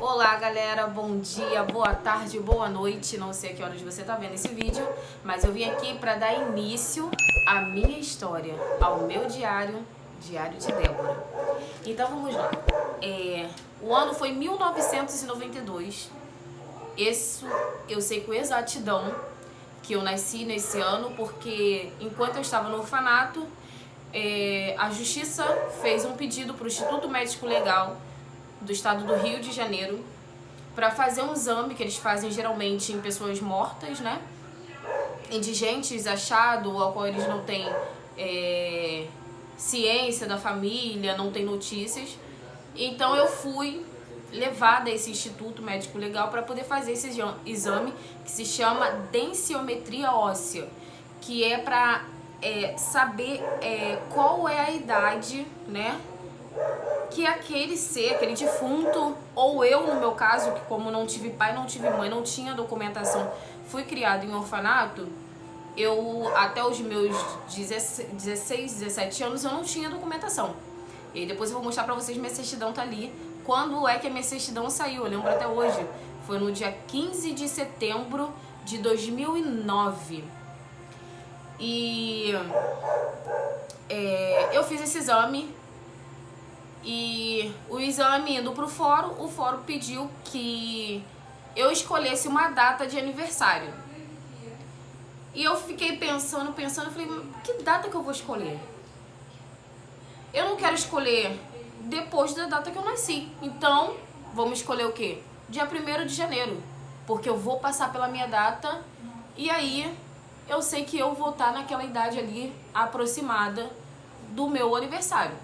Olá galera, bom dia, boa tarde, boa noite, não sei a que horas você tá vendo esse vídeo, mas eu vim aqui para dar início à minha história, ao meu diário, Diário de Débora. Então vamos lá, o ano foi 1992, isso eu sei com exatidão que eu nasci nesse ano, porque enquanto eu estava no orfanato, a Justiça fez um pedido para o Instituto Médico Legal do estado do Rio de Janeiro para fazer um exame que eles fazem geralmente em pessoas mortas, né? Indigentes, achado, ao qual eles não têm ciência da família, não tem notícias. Então eu fui levada a esse Instituto Médico Legal para poder fazer esse exame que se chama densiometria óssea, que é para saber qual é a idade, né, que aquele ser, aquele defunto, ou eu no meu caso, que como não tive pai, não tive mãe, não tinha documentação, fui criado em orfanato, eu até os meus 16, 17 anos eu não tinha documentação. E depois eu vou mostrar pra vocês, minha certidão tá ali. Quando é que a minha certidão saiu, eu lembro até hoje. Foi no dia 15 de setembro de 2009. E eu fiz esse exame. E o exame indo pro fórum, o fórum pediu que eu escolhesse uma data de aniversário. E eu fiquei pensando, falei, que data que eu vou escolher? Eu não quero escolher depois da data que eu nasci. Então, vamos escolher o quê? Dia 1º de janeiro. Porque eu vou passar pela minha data e aí eu sei que eu vou estar naquela idade ali aproximada do meu aniversário.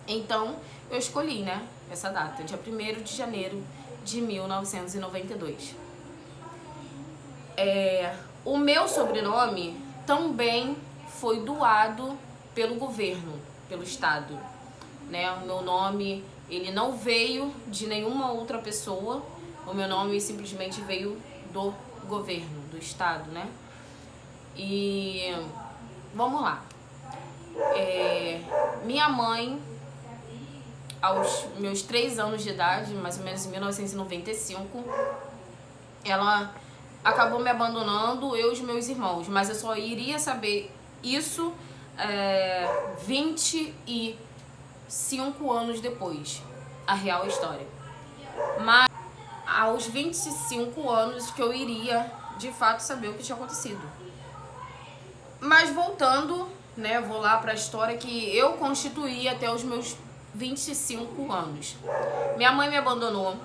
Então, eu escolhi, né, essa data, dia 1º de janeiro de 1992. O meu sobrenome também foi doado pelo governo, pelo estado, né? O meu nome, ele não veio de nenhuma outra pessoa, o meu nome simplesmente veio do governo, do estado, né? E vamos lá. Minha mãe, aos meus 3 anos de idade, mais ou menos em 1995, ela acabou me abandonando, eu e os meus irmãos. Mas eu só iria saber isso 25 anos depois, a real história. Mas aos 25 anos que eu iria, de fato, saber o que tinha acontecido. Mas voltando, né, vou lá para a história que eu constituí até os meus 25 anos. Minha mãe me abandonou,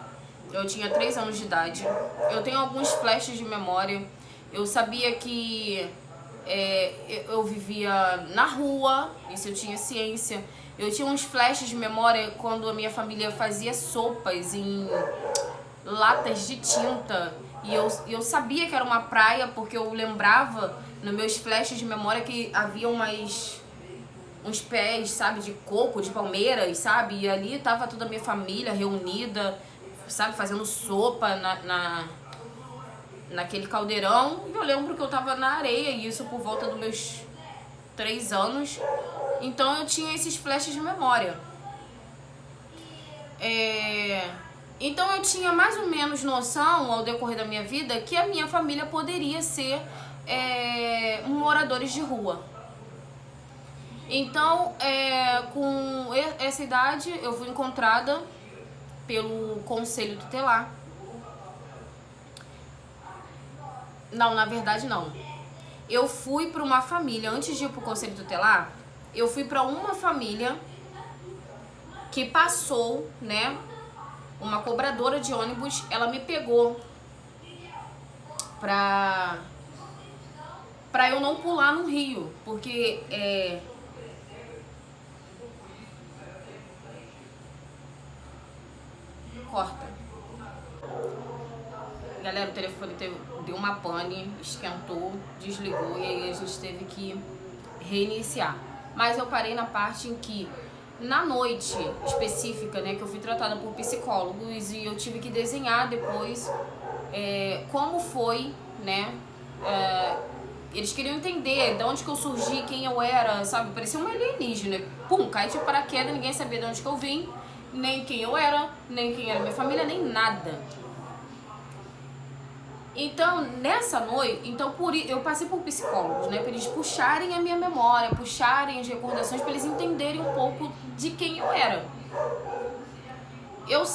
eu tinha 3 anos de idade. Eu tenho alguns flashes de memória. Eu sabia que eu vivia na rua, isso eu tinha ciência. Eu tinha uns flashes de memória quando a minha família fazia sopas em latas de tinta. E eu sabia que era uma praia porque eu lembrava nos meus flashes de memória que havia uns pés, sabe, de coco, de palmeiras, sabe? E ali tava toda a minha família reunida, sabe, fazendo sopa naquele caldeirão. E eu lembro que eu tava na areia, e isso por volta dos meus 3 anos. Então eu tinha esses flashes de memória. Então eu tinha mais ou menos noção, ao decorrer da minha vida, que a minha família poderia ser moradores de rua. Então, com essa idade, eu fui encontrada pelo Conselho Tutelar. Não, na verdade não. Eu fui para uma família, antes de ir para o Conselho Tutelar, eu fui para uma família que passou, né, uma cobradora de ônibus, ela me pegou pra eu não pular no rio, porque corta. Galera, o telefone deu uma pane, esquentou, desligou e aí a gente teve que reiniciar. Mas eu parei na parte em que, na noite específica, né, que eu fui tratada por psicólogos e eu tive que desenhar depois como foi, né, eles queriam entender de onde que eu surgi, quem eu era, sabe, parecia uma alienígena. Pum, caí de paraquedas, ninguém sabia de onde que eu vim. nem quem eu era, nem quem era minha família, nem nada. Então, nessa noite, eu passei por psicólogos, né? Pra eles puxarem a minha memória, puxarem as recordações, pra eles entenderem um pouco de quem eu era. Eu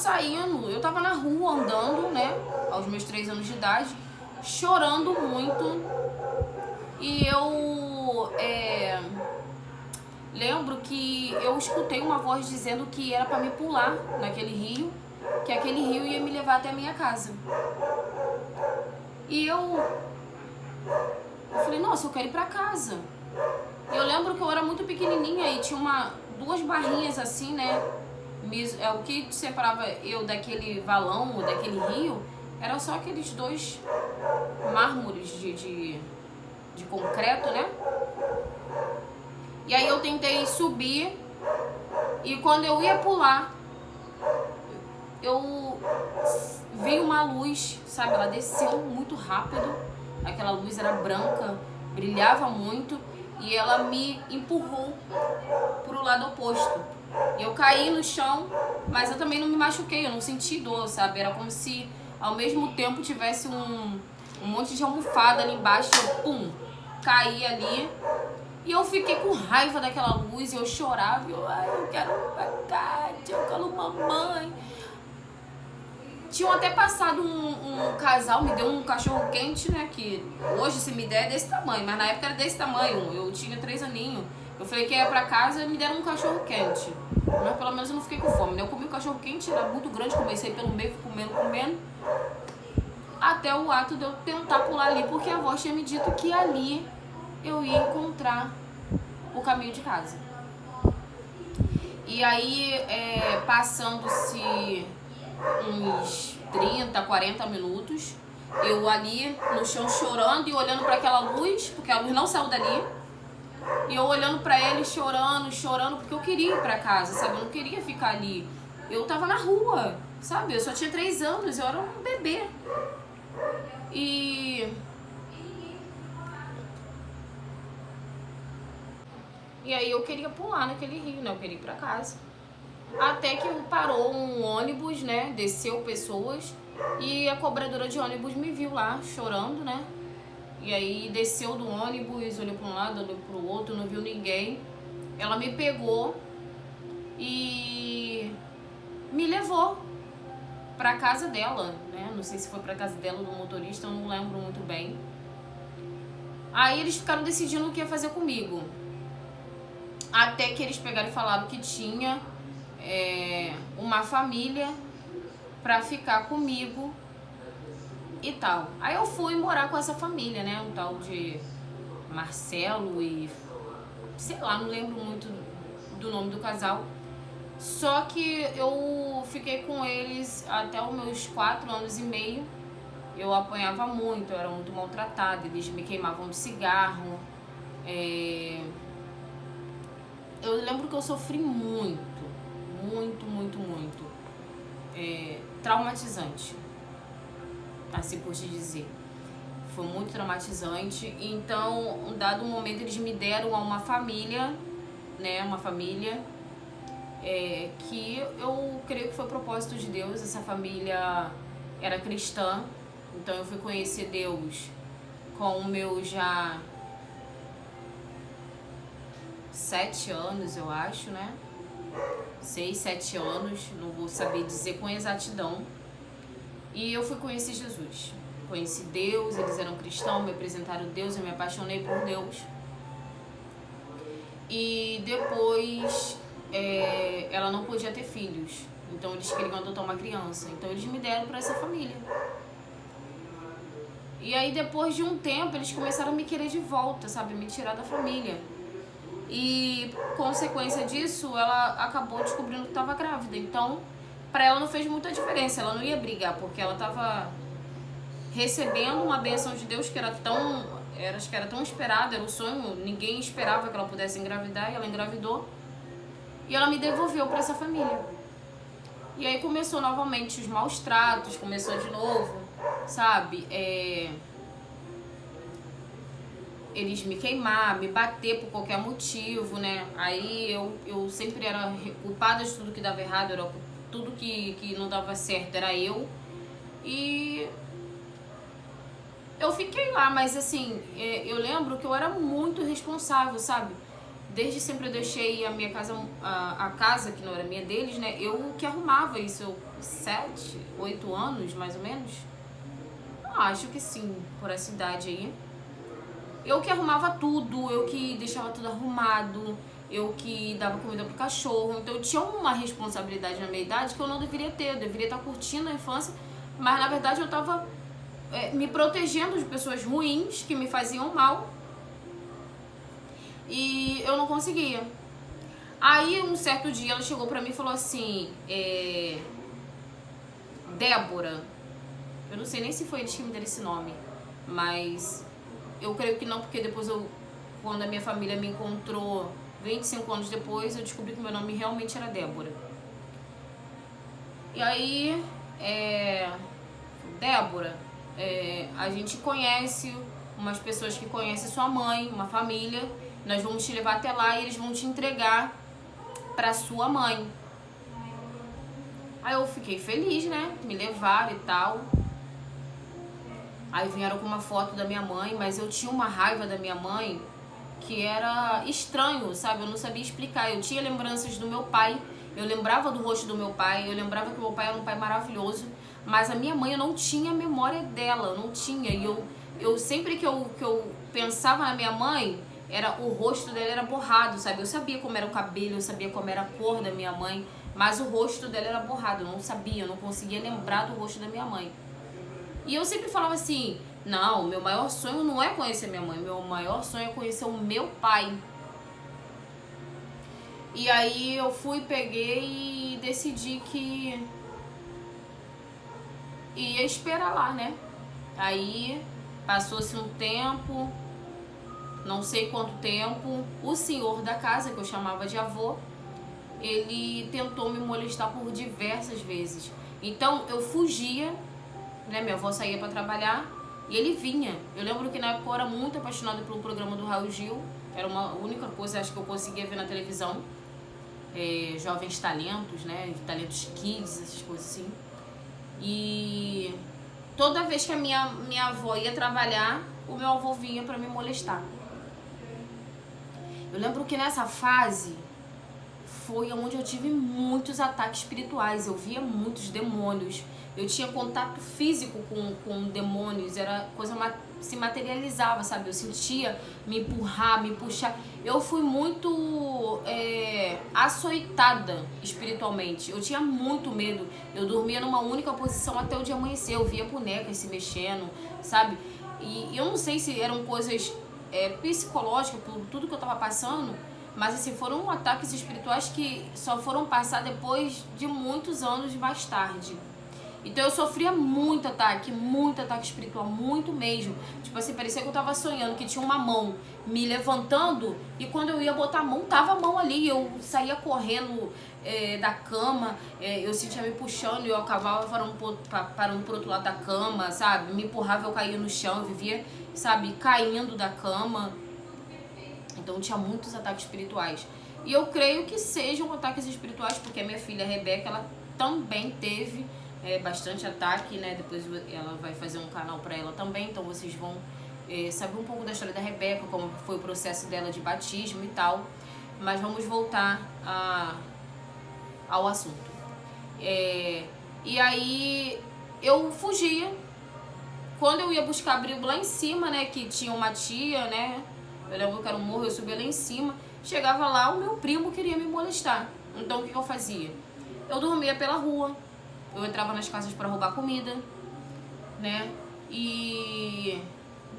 tava na rua andando, né? Aos meus 3 anos de idade, chorando muito. E eu lembro que eu escutei uma voz dizendo que era pra me pular naquele rio, que aquele rio ia me levar até a minha casa. E eu falei, nossa, eu quero ir pra casa. E eu lembro que eu era muito pequenininha e tinha duas barrinhas assim, né? O que separava eu daquele valão, daquele rio, eram só aqueles 2 mármores de concreto, né? E aí eu tentei subir e quando eu ia pular, eu vi uma luz, sabe? Ela desceu muito rápido, aquela luz era branca, brilhava muito e ela me empurrou pro lado oposto. Eu caí no chão, mas eu também não me machuquei, eu não senti dor, sabe? Era como se ao mesmo tempo tivesse um monte de almofada ali embaixo, eu pum, caí ali. E eu fiquei com raiva daquela luz, e eu chorava, eu quero pra casa, eu quero mamãe. Tinham até passado um casal, me deu um cachorro quente, né, que hoje se me der é desse tamanho, mas na época era desse tamanho, eu tinha 3 aninhos. Eu falei que ia pra casa e me deram um cachorro quente, mas pelo menos eu não fiquei com fome, né? Eu comi o cachorro quente, era muito grande, comecei pelo meio, fui comendo, até o ato de eu tentar pular ali, porque a avó tinha me dito que ali eu ia encontrar o caminho de casa. E aí, passando-se uns 30, 40 minutos, eu ali no chão chorando e olhando para aquela luz, porque a luz não saiu dali, e eu olhando para ele chorando, porque eu queria ir para casa, sabe? Eu não queria ficar ali. Eu tava na rua, sabe? Eu só tinha 3 anos, eu era um bebê. E aí eu queria pular naquele rio, né? Eu queria ir pra casa. Até que parou um ônibus, né? Desceu pessoas e a cobradora de ônibus me viu lá chorando, né? E aí desceu do ônibus, olhou pra um lado, olhou pro outro, não viu ninguém. Ela me pegou e me levou pra casa dela, né? Não sei se foi pra casa dela ou do motorista, eu não lembro muito bem. Aí eles ficaram decidindo o que ia fazer comigo. Até que eles pegaram e falaram que tinha uma família pra ficar comigo e tal. Aí eu fui morar com essa família, né? Um tal de Marcelo e... sei lá, não lembro muito do nome do casal. Só que eu fiquei com eles até os meus 4 anos e meio. Eu apanhava muito, eu era muito maltratada. Eles me queimavam de cigarro. Eu lembro que eu sofri muito. Traumatizante, assim por te dizer. Foi muito traumatizante. Então, um dado momento, eles me deram a uma família, né? Uma família que eu creio que foi propósito de Deus. Essa família era cristã. Então, eu fui conhecer Deus com o meu já 7 anos, eu acho, né? 6, 7 anos, não vou saber dizer com exatidão. E eu fui conhecer Jesus. Conheci Deus, eles eram cristãos, me apresentaram Deus, eu me apaixonei por Deus. E depois, ela não podia ter filhos. Então eles queriam adotar uma criança. Então eles me deram para essa família. E aí depois de um tempo, eles começaram a me querer de volta, sabe? Me tirar da família. E consequência disso, ela acabou descobrindo que estava grávida. Então, para ela não fez muita diferença. Ela não ia brigar, porque ela estava recebendo uma bênção de Deus que acho que era tão esperada, era o sonho. Ninguém esperava que ela pudesse engravidar, e ela engravidou. E ela me devolveu para essa família. E aí começou novamente os maus tratos, começou de novo, sabe? Eles me queimar, me bater por qualquer motivo, né? Aí eu sempre era culpada de tudo que dava errado, eu era tudo que não dava certo era eu. E eu fiquei lá, mas assim, eu lembro que eu era muito responsável, sabe? Desde sempre eu deixei a minha casa, a casa que não era minha deles, né? Eu que arrumava isso, 7, 8 anos, mais ou menos. Acho que sim, por essa idade aí. Eu que arrumava tudo, eu que deixava tudo arrumado, eu que dava comida pro cachorro. Então eu tinha uma responsabilidade na minha idade que eu não deveria ter. Eu deveria estar curtindo a infância, mas na verdade eu estava me protegendo de pessoas ruins que me faziam mal. E eu não conseguia. Aí um certo dia ela chegou pra mim e falou assim, Débora, eu não sei nem se foi eles que me deram esse nome, mas eu creio que não, porque depois quando a minha família me encontrou 25 anos depois, eu descobri que meu nome realmente era Débora. E aí, Débora, a gente conhece umas pessoas que conhecem sua mãe, uma família, nós vamos te levar até lá e eles vão te entregar pra sua mãe. Aí eu fiquei feliz, né? Me levaram e tal. Aí vieram com uma foto da minha mãe, mas eu tinha uma raiva da minha mãe que era estranho, sabe? Eu não sabia explicar. Eu tinha lembranças do meu pai, eu lembrava do rosto do meu pai, eu lembrava que meu pai era um pai maravilhoso, mas a minha mãe eu não tinha memória dela, eu não tinha. E eu sempre que eu pensava na minha mãe, o rosto dela era borrado, sabe? Eu sabia como era o cabelo, eu sabia como era a cor da minha mãe, mas o rosto dela era borrado, eu não sabia, eu não conseguia lembrar do rosto da minha mãe. E eu sempre falava assim, não, meu maior sonho não é conhecer minha mãe, meu maior sonho é conhecer o meu pai. E aí eu peguei e decidi que ia esperar lá, né? Aí passou-se um tempo, não sei quanto tempo, o senhor da casa, que eu chamava de avô, ele tentou me molestar por diversas vezes. Então eu fugia, né? Minha avó saía pra trabalhar e ele vinha. Eu lembro que na época eu era muito apaixonada pelo programa do Raul Gil. Era uma única coisa, acho que eu conseguia ver na televisão. Jovens Talentos, né? Talentos Kids, essas coisas assim. E toda vez que a minha avó ia trabalhar, o meu avô vinha pra me molestar. Eu lembro que nessa fase foi onde eu tive muitos ataques espirituais. Eu via muitos demônios. Eu tinha contato físico com demônios. Era coisa se materializava, sabe? Eu sentia me empurrar, me puxar. Eu fui muito açoitada espiritualmente. Eu tinha muito medo. Eu dormia numa única posição até o dia amanhecer. Eu via bonecas se mexendo, sabe? E eu não sei se eram coisas psicológicas por tudo que eu tava passando, mas assim, foram ataques espirituais que só foram passar depois de muitos anos mais tarde. Então eu sofria muito ataque espiritual, muito mesmo. Tipo assim, parecia que eu tava sonhando que tinha uma mão me levantando e quando eu ia botar a mão, tava a mão ali. Eu saía correndo da cama, eu sentia me puxando e eu acabava parando pro outro lado da cama, sabe? Me empurrava, eu caía no chão, eu vivia, sabe, caindo da cama. Então tinha muitos ataques espirituais. E eu creio que sejam ataques espirituais, porque a minha filha Rebeca, ela também teve bastante ataque, né? Depois ela vai fazer um canal pra ela também, então vocês vão saber um pouco da história da Rebeca, como foi o processo dela de batismo e tal. Mas vamos voltar ao assunto. E aí eu fugia. Quando eu ia buscar abrigo lá em cima, né, que tinha uma tia, né, eu lembro que era um morro, eu subia lá em cima, chegava lá, o meu primo queria me molestar. Então o que eu fazia? Eu dormia pela rua, eu entrava nas casas para roubar comida, né, e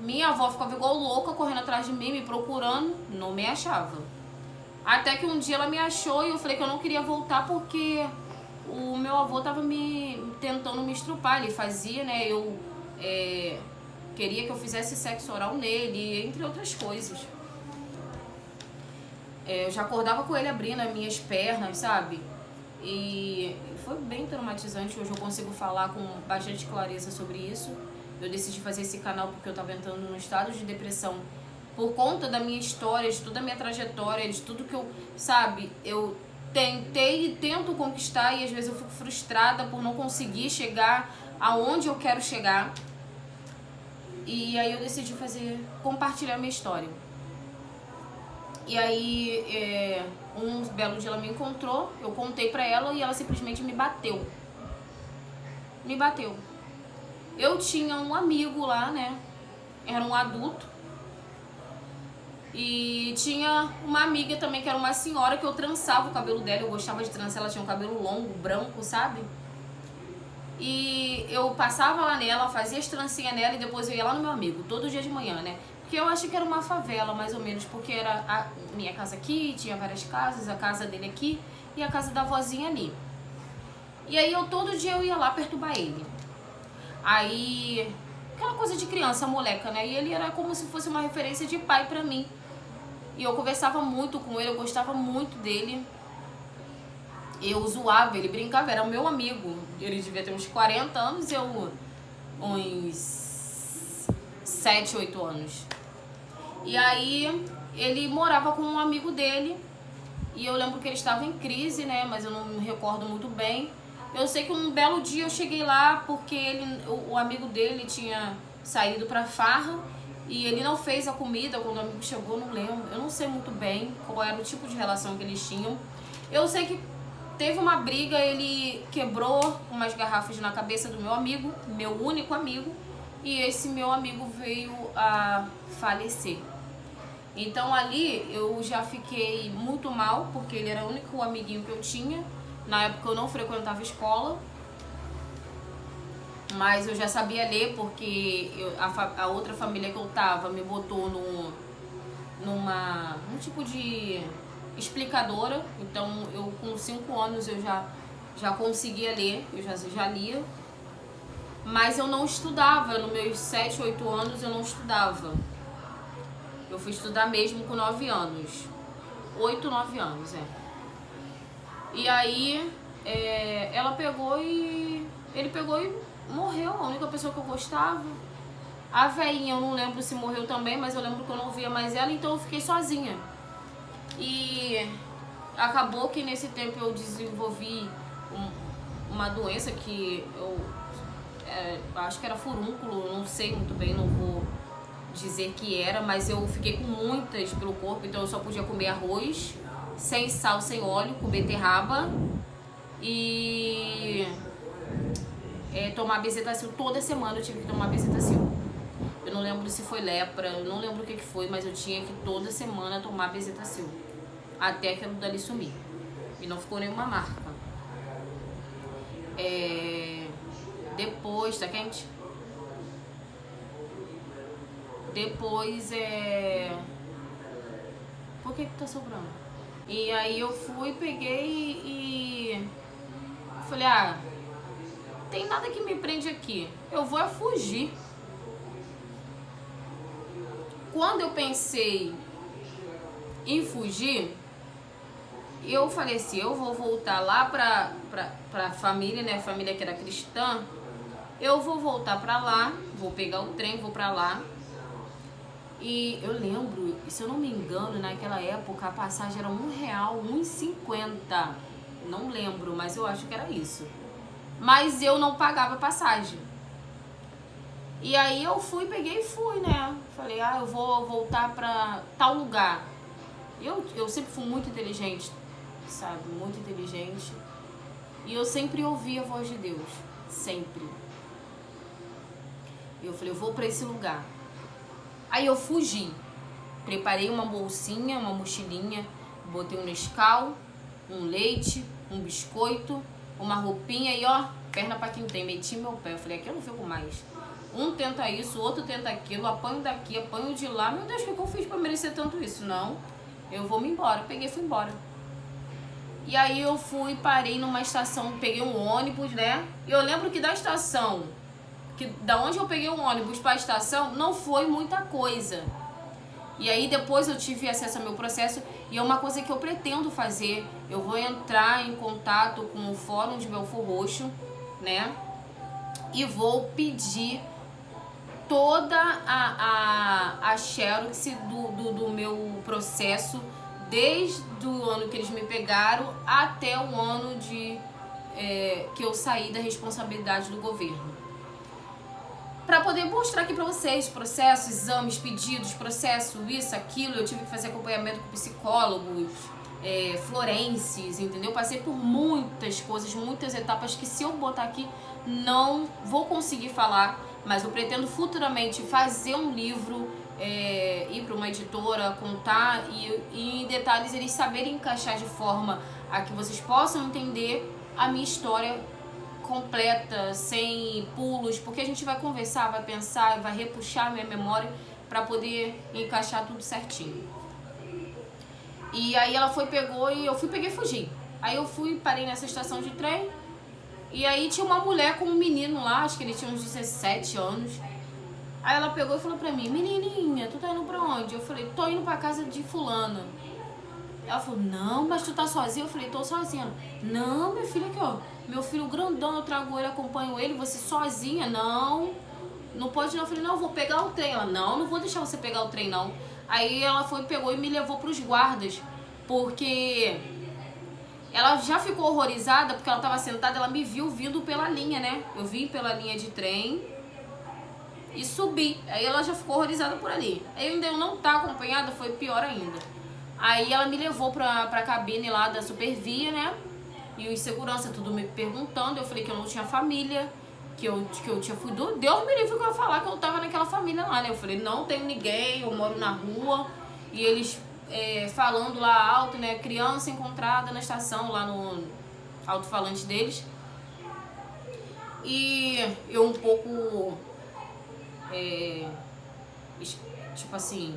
minha avó ficava igual louca, correndo atrás de mim, me procurando, não me achava. Até que um dia ela me achou e eu falei que eu não queria voltar porque o meu avô tava tentando me estrupar, ele fazia, né, eu queria que eu fizesse sexo oral nele, entre outras coisas. Eu já acordava com ele abrindo as minhas pernas, sabe? E foi bem traumatizante. Hoje eu consigo falar com bastante clareza sobre isso. Eu decidi fazer esse canal porque eu estava entrando num estado de depressão por conta da minha história, de toda a minha trajetória, de tudo que eu, sabe, eu tentei e tento conquistar, e às vezes eu fico frustrada por não conseguir chegar aonde eu quero chegar. E aí eu decidi compartilhar minha história. E aí, um belo dia ela me encontrou, eu contei pra ela e ela simplesmente me bateu. Me bateu. Eu tinha um amigo lá, né? Era um adulto. E tinha uma amiga também, que era uma senhora, que eu trançava o cabelo dela. Eu gostava de trançar, ela tinha um cabelo longo, branco, sabe? E eu passava lá nela, fazia as trancinhas nela e depois eu ia lá no meu amigo, todo dia de manhã, né? Porque eu acho que era uma favela, mais ou menos, porque era a minha casa aqui, tinha várias casas, a casa dele aqui e a casa da vozinha ali. E aí todo dia eu ia lá perturbar ele. Aí, aquela coisa de criança, moleca, né? E ele era como se fosse uma referência de pai pra mim. E eu conversava muito com ele, eu gostava muito dele. Eu zoava, ele brincava, era o meu amigo. Ele devia ter uns 40 anos, eu uns 7, 8 anos. E aí ele morava com um amigo dele. E eu lembro que ele estava em crise, né? Mas eu não me recordo muito bem. Eu sei que um belo dia eu cheguei lá porque o amigo dele tinha saído pra farra. E ele não fez a comida quando o amigo chegou, não lembro. Eu não sei muito bem qual era o tipo de relação que eles tinham. Eu sei que teve uma briga, ele quebrou umas garrafas na cabeça do meu amigo, meu único amigo, e esse meu amigo veio a falecer. Então ali eu já fiquei muito mal, porque ele era o único amiguinho que eu tinha. Na época eu não frequentava escola, mas eu já sabia ler, porque a outra família que eu tava me botou num tipo de explicadora. Então eu com 5 anos eu já conseguia ler, eu já lia. Mas eu não estudava, nos meus 7, 8 anos eu não estudava. Eu fui estudar mesmo com 9 anos. 8, 9 anos, E aí ela pegou e... ele pegou e morreu, a única pessoa que eu gostava. A velhinha eu não lembro se morreu também, mas eu lembro que eu não via mais ela, então eu fiquei sozinha. E acabou que nesse tempo eu desenvolvi uma doença que eu acho que era furúnculo, não sei muito bem, não vou dizer que era, mas eu fiquei com muitas pelo corpo, então eu só podia comer arroz, sem sal, sem óleo, com beterraba e tomar bezetacil. Toda semana eu tive que tomar bezetacil. Eu não lembro se foi lepra, eu não lembro o que foi, mas eu tinha que toda semana tomar bezetacil. Até aquilo dali sumir. E não ficou nenhuma marca. Depois, tá quente? Depois Por que tá sobrando? E aí eu fui, peguei e falei, tem nada que me prende aqui. Eu vou fugir. Quando eu pensei em fugir, eu falei assim, eu vou voltar lá pra família, né? Família que era cristã. Eu vou voltar pra lá, vou pegar o trem, vou pra lá. E eu lembro, se eu não me engano, naquela época a passagem era R$1, R$1,50. Não lembro, mas eu acho que era isso. Mas eu não pagava passagem. E aí eu peguei e fui, né? Falei, eu vou voltar pra tal lugar. Eu sempre fui muito inteligente, sabe? Muito inteligente. E eu sempre ouvi a voz de Deus. Sempre. E eu falei, eu vou pra esse lugar. Aí eu fugi. Preparei uma bolsinha, uma mochilinha. Botei um Nescau, um leite, um biscoito, uma roupinha e perna pra quem tem. Meti meu pé. Eu falei, aqui eu não fico mais. Um tenta isso, o outro tenta aquilo, apanho daqui, apanho de lá. Meu Deus, o que eu fiz pra merecer tanto isso? Não, eu vou me embora. Peguei e fui embora. E aí eu parei numa estação, peguei um ônibus, né? E eu lembro que da estação, da onde eu peguei o ônibus pra estação, não foi muita coisa. E aí depois eu tive acesso ao meu processo e é uma coisa que eu pretendo fazer. Eu vou entrar em contato com o Fórum de Belfor Roxo, né? E vou pedir toda a xerox do meu processo desde o ano que eles me pegaram até o ano que eu saí da responsabilidade do governo. Para poder mostrar aqui para vocês processos, exames, pedidos, processo, isso, aquilo. Eu tive que fazer acompanhamento com psicólogos, florenses, entendeu? Passei por muitas coisas, muitas etapas que se eu botar aqui não vou conseguir falar, mas eu pretendo futuramente fazer um livro, ir para uma editora, contar e em detalhes eles saberem encaixar de forma a que vocês possam entender a minha história completa, sem pulos, porque a gente vai conversar, vai pensar, vai repuxar a minha memória para poder encaixar tudo certinho. E aí ela pegou e eu peguei e fugi. Aí eu parei nessa estação de trem, e aí tinha uma mulher com um menino lá, acho que ele tinha uns 17 anos. Aí ela pegou e falou pra mim: menininha, tu tá indo pra onde? Eu falei: tô indo pra casa de fulana. Ela falou: não, mas tu tá sozinha? Eu falei: tô sozinha. Não, minha filha, aqui ó, meu filho grandão, eu trago ele, acompanho ele, você sozinha? Não, não pode não. Eu falei: não, eu vou pegar o trem. Ela: não vou deixar você pegar o trem não. Aí ela pegou e me levou pros guardas, porque ela já ficou horrorizada, porque ela tava sentada, ela me viu vindo pela linha, né? Eu vim pela linha de trem e subi. Aí ela já ficou horrorizada por ali. Aí ainda eu não tá acompanhada, foi pior ainda. Aí ela me levou pra cabine lá da Supervia, né? E os segurança tudo me perguntando. Eu falei que eu não tinha família, que eu tinha fugido. Deus me livre que eu ia falar que eu tava naquela família lá, né? Eu falei: não tenho ninguém, eu moro na rua. E eles falando lá alto, né? Criança encontrada na estação, lá no alto-falante deles. E eu um pouco, tipo assim,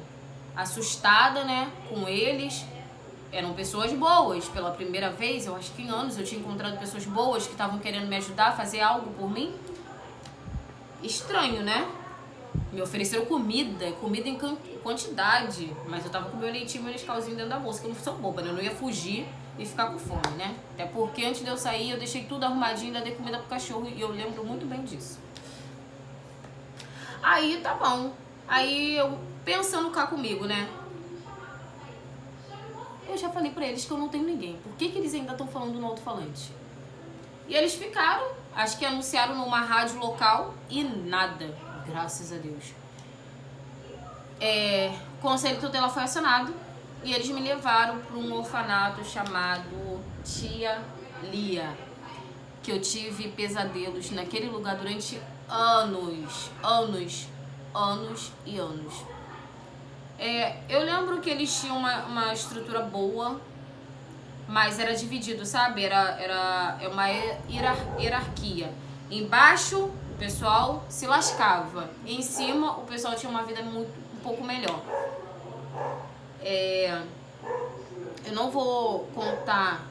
assustada, né, com eles. Eram pessoas boas. Pela primeira vez, eu acho que em anos, eu tinha encontrado pessoas boas que estavam querendo me ajudar a fazer algo por mim. Estranho, né? Me ofereceram comida em quantidade, mas eu tava com meu leitinho e meu Nescauzinho dentro da bolsa, que eu não sou boba, né? Eu não ia fugir e ficar com fome, né? Até porque antes de eu sair, eu deixei tudo arrumadinho, ainda dei comida pro cachorro, e eu lembro muito bem disso. Aí, tá bom. Aí, eu pensando cá comigo, né? Eu já falei pra eles que eu não tenho ninguém. Por que eles ainda estão falando no alto-falante? E eles ficaram, acho que anunciaram numa rádio local e nada, graças a Deus. O conselho tutelar foi acionado e eles me levaram para um orfanato chamado Tia Lia, que eu tive pesadelos naquele lugar durante anos e anos. Eu lembro que eles tinham uma estrutura boa, mas era dividido, sabe? Era uma hierarquia. Embaixo o pessoal se lascava, em cima o pessoal tinha uma vida um pouco melhor. Eu não vou contar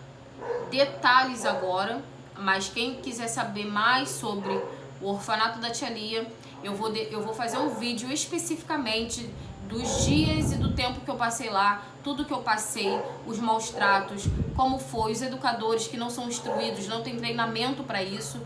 detalhes agora, mas quem quiser saber mais sobre o orfanato da Tia Lia, eu vou fazer um vídeo especificamente dos dias e do tempo que eu passei lá, tudo que eu passei, os maus tratos, como foi, os educadores que não são instruídos, não tem treinamento para isso.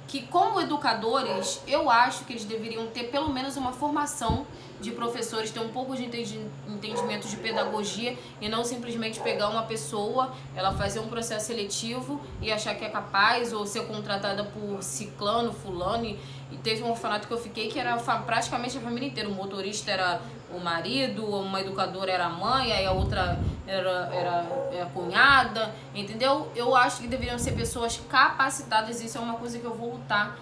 Que como educadores, eu acho que eles deveriam ter pelo menos uma formação de professores, ter um pouco de entendimento de pedagogia e não simplesmente pegar uma pessoa, ela fazer um processo seletivo e achar que é capaz ou ser contratada por ciclano, fulano. E teve um orfanato que eu fiquei que era praticamente a família inteira. O motorista era o marido, uma educadora era a mãe, aí a outra era a cunhada, entendeu? Eu acho que deveriam ser pessoas capacitadas. Isso é uma coisa que eu vou lutar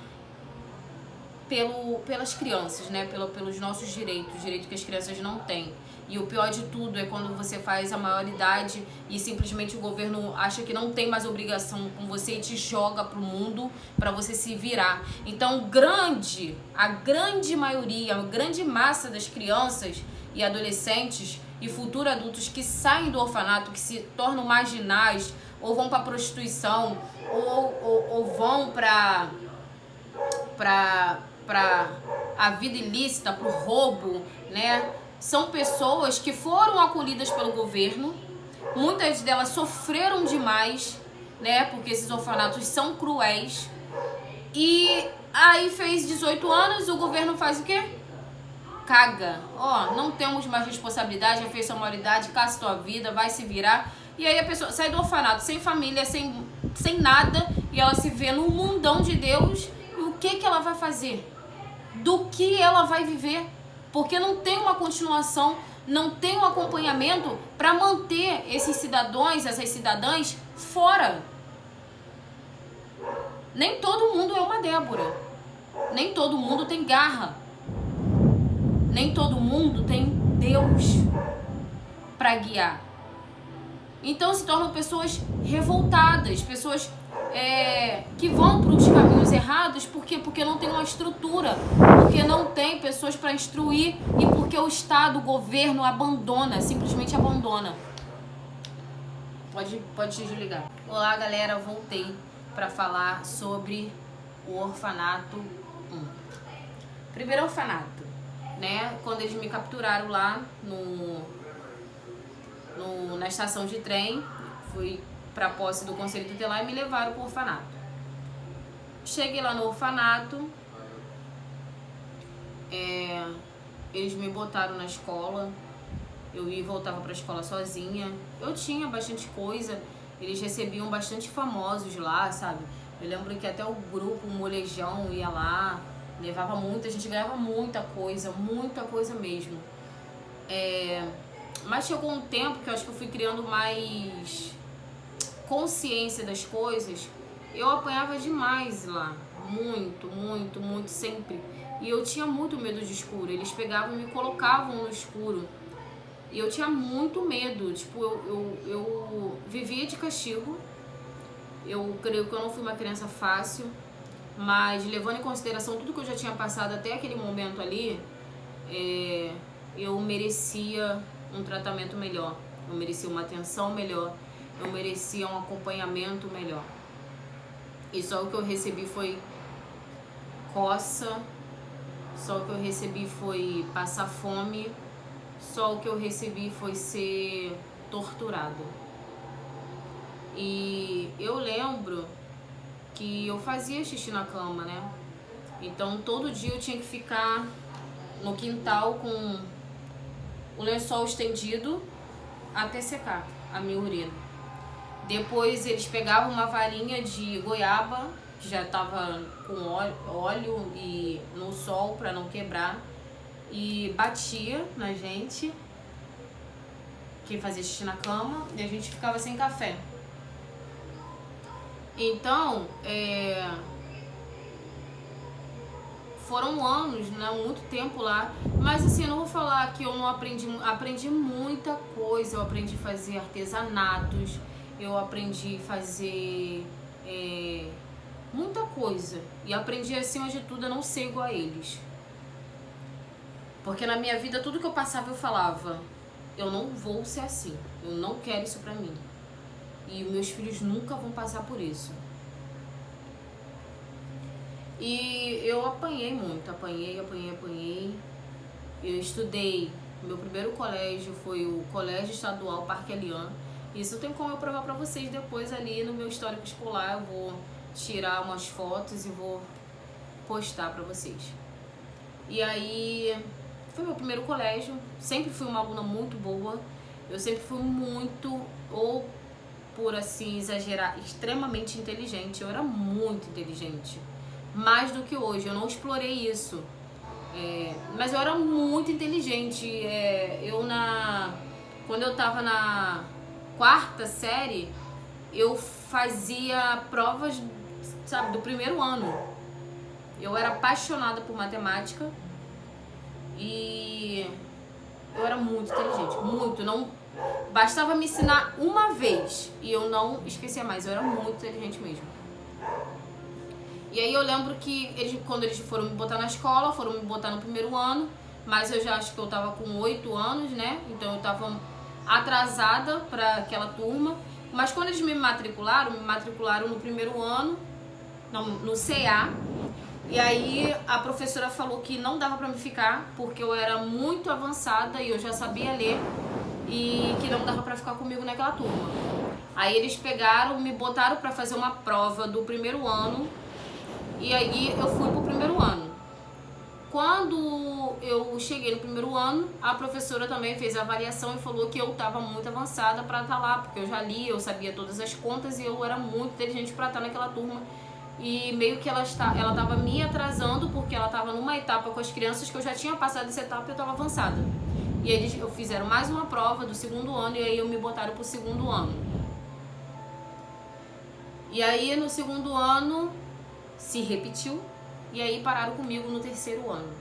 pelas crianças, né? Pelos nossos direitos que as crianças não têm. E o pior de tudo é quando você faz a maioridade e simplesmente o governo acha que não tem mais obrigação com você e te joga pro mundo para você se virar. Então, a grande maioria, a grande massa das crianças e adolescentes e futuros adultos que saem do orfanato, que se tornam marginais, ou vão para prostituição, ou vão para a vida ilícita, pro roubo, né? São pessoas que foram acolhidas pelo governo, muitas delas sofreram demais, né? Porque esses orfanatos são cruéis. E aí fez 18 anos, o governo faz o quê? caga. Ó, não temos mais responsabilidade, já fez sua maioridade, caça tua vida, vai se virar. E aí a pessoa sai do orfanato sem família, sem nada, e ela se vê no mundão de Deus. E o que ela vai fazer? Do que ela vai viver? Porque não tem uma continuação, não tem um acompanhamento para manter esses cidadãos, essas cidadãs fora. Nem todo mundo é uma Débora. Nem todo mundo tem garra. Nem todo mundo tem Deus para guiar. Então se tornam pessoas revoltadas, pessoas que vão para os caminhos errados. Por quê? Porque não tem uma estrutura, porque não tem pessoas para instruir e porque o Estado, o governo abandona, simplesmente abandona. Pode desligar. Olá, galera, voltei para falar sobre o orfanato 1. Primeiro orfanato, né? Quando eles me capturaram lá na estação de trem, fui para a posse do conselho tutelar e me levaram para o orfanato. Cheguei lá no orfanato, eles me botaram na escola, eu ia e voltava para a escola sozinha. Eu tinha bastante coisa, eles recebiam bastante famosos lá, sabe? Eu lembro que até o grupo o Molejão ia lá, levava muita, a gente ganhava muita coisa mesmo. Mas chegou um tempo que eu acho que eu fui criando mais consciência das coisas. Eu apanhava demais lá, muito sempre. E eu tinha muito medo de escuro. Eles pegavam e me colocavam no escuro. E eu tinha muito medo. Tipo, eu vivia de castigo. Eu creio que eu não fui uma criança fácil, mas levando em consideração tudo que eu já tinha passado até aquele momento ali, eu merecia um tratamento melhor, eu merecia uma atenção melhor, eu merecia um acompanhamento melhor. E só o que eu recebi foi coça, só o que eu recebi foi passar fome, só o que eu recebi foi ser torturado. E eu lembro que eu fazia xixi na cama, né? Então todo dia eu tinha que ficar no quintal com o lençol estendido até secar a minha urina. Depois eles pegavam uma varinha de goiaba, que já estava com óleo e no sol para não quebrar, e batia na gente, que fazia xixi na cama, e a gente ficava sem café. Então, foram anos, né, muito tempo lá, mas assim, eu não vou falar que eu não aprendi muita coisa. Eu aprendi a fazer artesanatos, eu aprendi a fazer muita coisa, e aprendi, acima de tudo, a não ser igual a eles. Porque na minha vida, tudo que eu passava, eu falava, eu não vou ser assim, eu não quero isso pra mim. E meus filhos nunca vão passar por isso. E eu apanhei muito, apanhei. Eu estudei, meu primeiro colégio foi o Colégio Estadual Parque Elian. Isso tem como eu provar pra vocês depois ali no meu histórico escolar. Eu vou tirar umas fotos e vou postar pra vocês. E aí, foi meu primeiro colégio. Sempre fui uma aluna muito boa. Eu sempre fui muito, ou por assim exagerar, extremamente inteligente. Eu era muito inteligente, mais do que hoje. Eu não explorei isso, mas eu era muito inteligente. Quando eu tava na 4ª série, eu fazia provas, sabe, do primeiro ano. Eu era apaixonada por matemática e eu era muito inteligente, muito. Não bastava me ensinar uma vez e eu não esquecia mais. Eu era muito inteligente mesmo. E aí eu lembro que quando eles foram me botar na escola, foram me botar no primeiro ano, mas eu já acho que eu tava com 8 anos, né? Então eu tava atrasada para aquela turma. Mas quando eles me matricularam no primeiro ano, no CA. E aí a professora falou que não dava pra me ficar, porque eu era muito avançada e eu já sabia ler, e que não dava pra ficar comigo naquela turma. Aí eles pegaram, me botaram pra fazer uma prova do primeiro ano, e aí eu fui pro primeiro ano. quando eu cheguei no primeiro ano, a professora também fez a avaliação e falou que eu estava muito avançada para estar lá, porque eu já li, eu sabia todas as contas e eu era muito inteligente para estar naquela turma. E meio que ela estava me atrasando, porque ela estava numa etapa com as crianças que eu já tinha passado essa etapa e eu estava avançada. E eles fizeram mais uma prova do segundo ano e aí eu me botaram pro segundo ano. E aí no segundo ano se repetiu e aí pararam comigo no terceiro ano.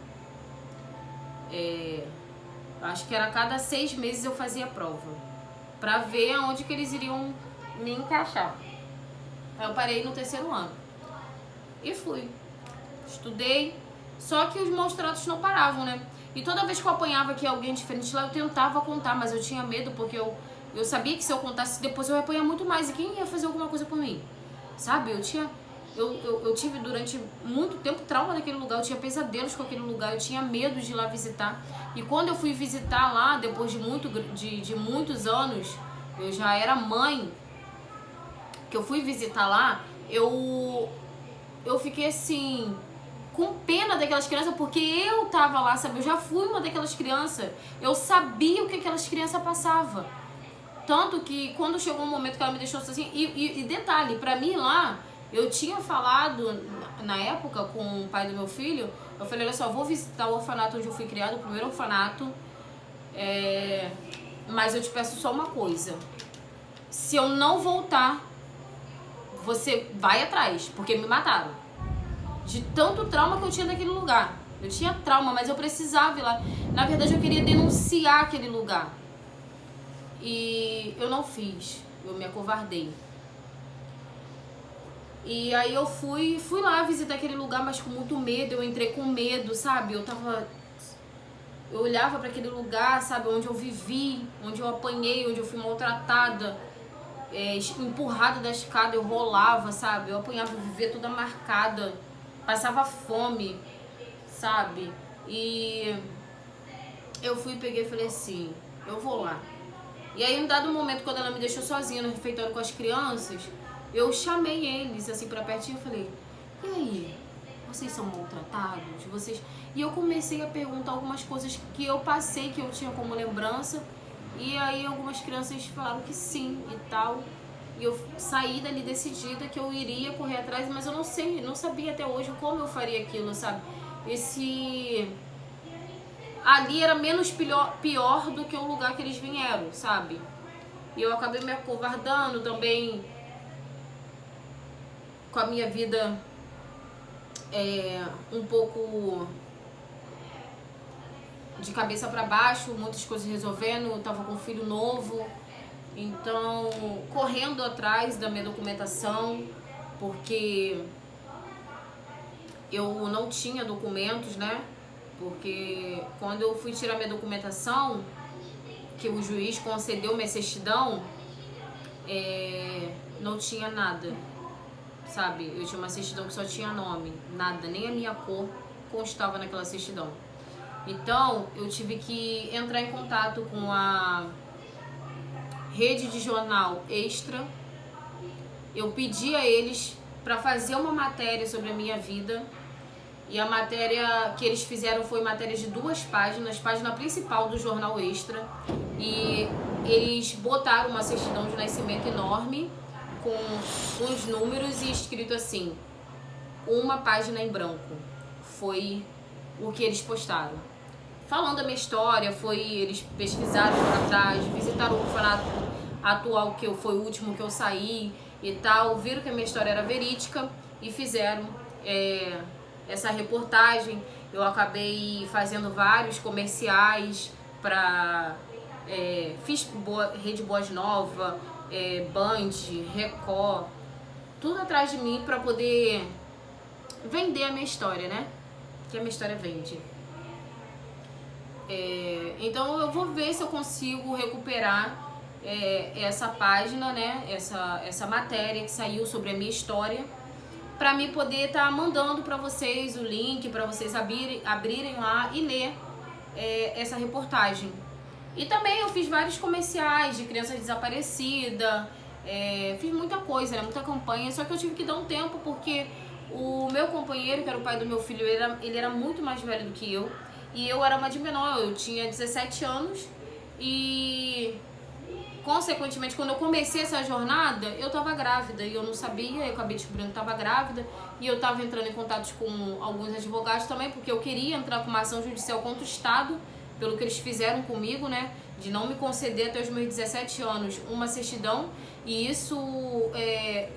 Acho que era a cada 6 meses eu fazia a prova, pra ver aonde que eles iriam me encaixar. Aí eu parei no terceiro ano e fui, estudei, só que os maus tratos não paravam, né? E toda vez que eu apanhava aqui alguém diferente lá, eu tentava contar, mas eu tinha medo, porque eu sabia que se eu contasse depois eu ia apanhar muito mais, e quem ia fazer alguma coisa por mim? Sabe? Eu tive durante muito tempo trauma daquele lugar, eu tinha pesadelos com aquele lugar, eu tinha medo de ir lá visitar. E quando eu fui visitar lá, depois de muitos anos, eu já era mãe, que eu fui visitar lá, eu fiquei assim, com pena daquelas crianças, porque eu tava lá, sabe? Eu já fui uma daquelas crianças, eu sabia o que aquelas crianças passavam. Tanto que quando chegou um momento que ela me deixou sozinha, e detalhe, pra mim lá, eu tinha falado, na época, com o pai do meu filho, eu falei, olha só, vou visitar o orfanato onde eu fui criado, o primeiro orfanato, mas eu te peço só uma coisa, se eu não voltar, você vai atrás, porque me mataram. De tanto trauma que eu tinha daquele lugar. Eu tinha trauma, mas eu precisava ir lá. Na verdade, eu queria denunciar aquele lugar. E eu não fiz. Eu me acovardei. E aí eu fui lá visitar aquele lugar, mas com muito medo. Eu entrei com medo, sabe? Eu olhava para aquele lugar, sabe? Onde eu vivi, onde eu apanhei, onde eu fui maltratada. Empurrada da escada, eu rolava, sabe? Eu apanhava, eu vivia toda marcada. Passava fome, sabe? E eu fui, peguei e falei assim, eu vou lá. E aí, em um dado momento, quando ela me deixou sozinha no refeitório com as crianças, eu chamei eles, assim, pra pertinho e falei, e aí, vocês são maltratados? E eu comecei a perguntar algumas coisas que eu passei, que eu tinha como lembrança, e aí algumas crianças falaram que sim e tal. E eu saí dali decidida que eu iria correr atrás, mas eu não sabia até hoje como eu faria aquilo, sabe? Ali era menos pior do que o lugar que eles vieram, sabe? E eu acabei me acovardando também com a minha vida um pouco de cabeça pra baixo, muitas coisas resolvendo, eu tava com um filho novo. Então, correndo atrás da minha documentação, porque eu não tinha documentos, né? Porque quando eu fui tirar minha documentação, que o juiz concedeu minha certidão, não tinha nada, sabe? Eu tinha uma certidão que só tinha nome, nada, nem a minha cor constava naquela certidão. Então, eu tive que entrar em contato com a rede de jornal Extra. Eu pedi a eles para fazer uma matéria sobre a minha vida, e a matéria que eles fizeram foi matéria de 2 páginas, página principal do jornal Extra, e eles botaram uma certidão de nascimento enorme com uns números e escrito assim, uma página em branco. Foi o que eles postaram. Falando da minha história, eles pesquisaram por trás, visitaram o orfanato atual, que foi o último que eu saí e tal, viram que a minha história era verídica e fizeram essa reportagem. Eu acabei fazendo vários comerciais fiz Rede Boas Nova, Band, Record, tudo atrás de mim para poder vender a minha história, né? Que a minha história vende. Então eu vou ver se eu consigo recuperar essa página, né? Essa matéria que saiu sobre a minha história, para mim poder estar mandando para vocês o link, para vocês abrirem lá e ler essa reportagem. E também eu fiz vários comerciais de criança desaparecida, fiz muita coisa, né? Muita campanha, só que eu tive que dar um tempo porque O meu companheiro, que era o pai do meu filho, ele era muito mais velho do que eu. E eu era uma de menor, eu tinha 17 anos. E, consequentemente, quando eu comecei essa jornada, eu tava grávida. E eu não sabia, eu acabei descobrindo que tava grávida. E eu tava entrando em contato com alguns advogados também, porque eu queria entrar com uma ação judicial contra o Estado, pelo que eles fizeram comigo, né? De não me conceder até os meus 17 anos uma certidão. E isso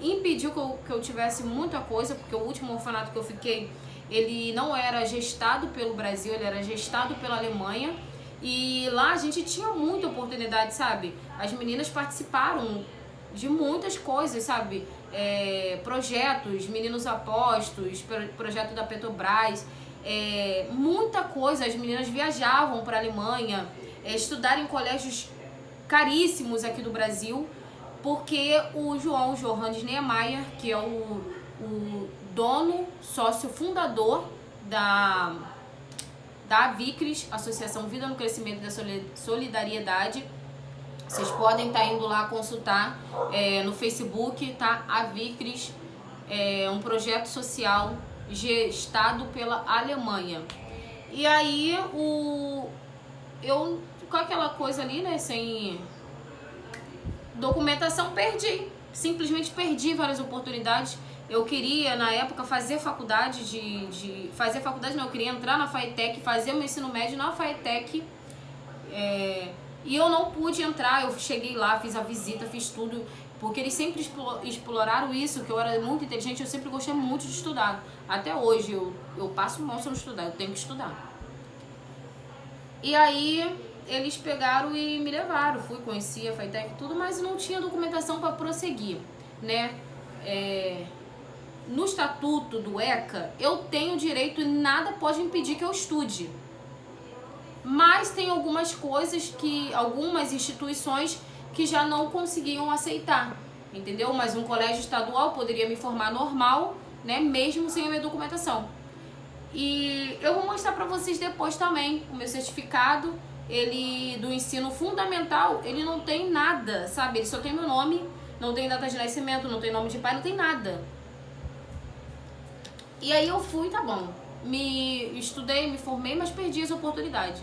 impediu que eu tivesse muita coisa, porque o último orfanato que eu fiquei, ele não era gestado pelo Brasil, ele era gestado pela Alemanha. E lá a gente tinha muita oportunidade, sabe? As meninas participaram de muitas coisas, sabe? Projetos, Meninos Apostos, projeto da Petrobras, muita coisa. As meninas viajavam para a Alemanha, estudaram em colégios caríssimos aqui do Brasil, porque o João Johannes Niemeyer, que é o dono, sócio fundador da Avicres, Associação Vida no Crescimento da Solidariedade. Vocês podem estar indo lá consultar no Facebook, tá? Avicres é um projeto social gestado pela Alemanha. E aí eu com aquela coisa ali, né, sem documentação, simplesmente perdi várias oportunidades. Eu queria, na época, fazer faculdade fazer faculdade não, eu queria entrar na FATEC, fazer o meu ensino médio na FATEC, e eu não pude entrar. Eu cheguei lá, fiz a visita, fiz tudo, porque eles sempre exploraram isso, que eu era muito inteligente, eu sempre gostei muito de estudar. Até hoje, eu passo mal se eu não estudar, eu tenho que estudar. E aí, eles pegaram e me levaram, conheci a FATEC e tudo, mas não tinha documentação para prosseguir, né? No estatuto do ECA, eu tenho direito e nada pode impedir que eu estude. Mas tem algumas coisas algumas instituições que já não conseguiam aceitar, entendeu? Mas um colégio estadual poderia me formar normal, né? Mesmo sem a minha documentação. E eu vou mostrar pra vocês depois também o meu certificado, ele do ensino fundamental, ele não tem nada, sabe? Ele só tem meu nome, não tem data de nascimento, não tem nome de pai, não tem nada. E aí eu fui, tá bom, estudei, me formei, mas perdi essa oportunidade.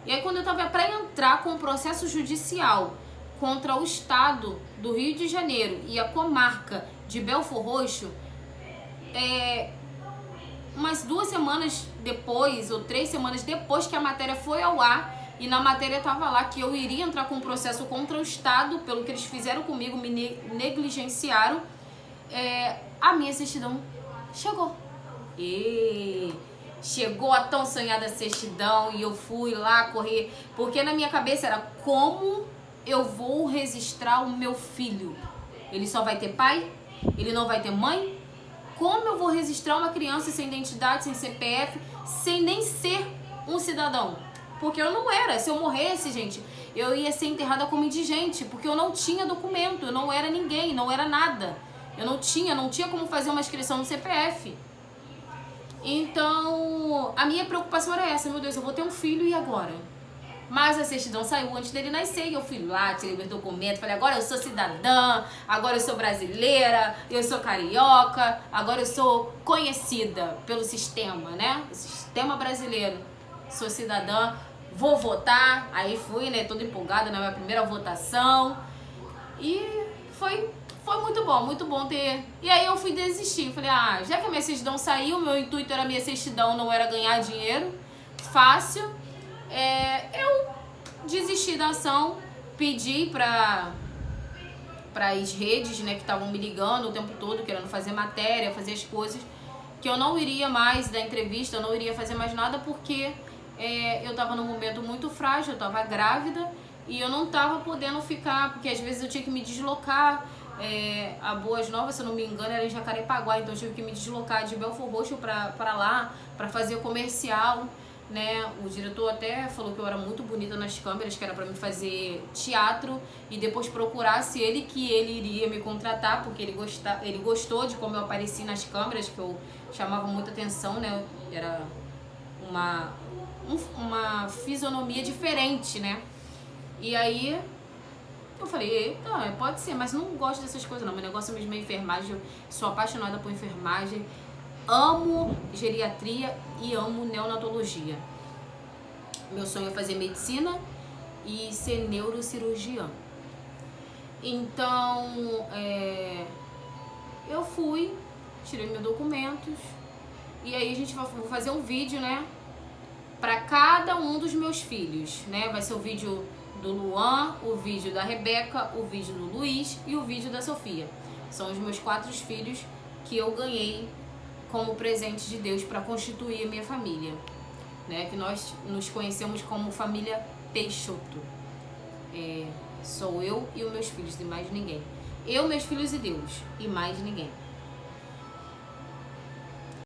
E aí quando eu tava pra entrar com um processo judicial contra o Estado do Rio de Janeiro e a comarca de Belford Roxo, umas 2 semanas depois, ou 3 semanas depois que a matéria foi ao ar, e na matéria tava lá que eu iria entrar com um processo contra o Estado, pelo que eles fizeram comigo, me negligenciaram, a minha certidão chegou. E chegou a tão sonhada certidão, e eu fui lá correr, porque na minha cabeça era: como eu vou registrar o meu filho? Ele só vai ter pai? Ele não vai ter mãe? Como eu vou registrar uma criança sem identidade, sem CPF, sem nem ser um cidadão? Porque eu não era. Se eu morresse, gente, eu ia ser enterrada como indigente, porque eu não tinha documento, eu não era ninguém, não era nada. Eu não tinha como fazer uma inscrição no CPF. Então, a minha preocupação era essa: meu Deus, eu vou ter um filho, e agora? Mas a certidão saiu antes dele nascer, e eu fui lá, tirei meus documentos, falei: agora eu sou cidadã, agora eu sou brasileira, eu sou carioca, agora eu sou conhecida pelo sistema, né? O sistema brasileiro. Sou cidadã, vou votar. Aí fui, né, toda empolgada na minha primeira votação, e foi muito bom ter. E aí eu fui desistir, falei: já que a minha certidão saiu, meu intuito era minha certidão, não era ganhar dinheiro fácil, eu desisti da ação, pedi para as redes, né, que estavam me ligando o tempo todo, querendo fazer matéria, fazer as coisas, que eu não iria mais dar entrevista, eu não iria fazer mais nada, porque eu estava num momento muito frágil, eu estava grávida, e eu não estava podendo ficar, porque às vezes eu tinha que me deslocar. A Boas Novas, se eu não me engano, era em Jacarepaguá, então eu tive que me deslocar de Belford Roxo para lá, para fazer comercial, né? O diretor até falou que eu era muito bonita nas câmeras, que era para me fazer teatro, e depois procurasse ele iria me contratar, porque ele gostou de como eu apareci nas câmeras, que eu chamava muita atenção, né? Era uma fisionomia diferente, né? E aí eu falei: pode ser, mas não gosto dessas coisas não, meu negócio mesmo é enfermagem, eu sou apaixonada por enfermagem. amo geriatria e amo neonatologia. Meu sonho é fazer medicina e ser neurocirurgiã. Então, eu fui, tirei meus documentos e aí a gente vai fazer um vídeo, né, para cada um dos meus filhos, né? Vai ser o vídeo do Luan, o vídeo da Rebeca, o vídeo do Luiz e o vídeo da Sofia. São os meus 4 filhos que eu ganhei como presente de Deus para constituir a minha família, né? Que nós nos conhecemos como família Peixoto. Sou eu e os meus filhos e mais ninguém. Eu, meus filhos e Deus e mais ninguém.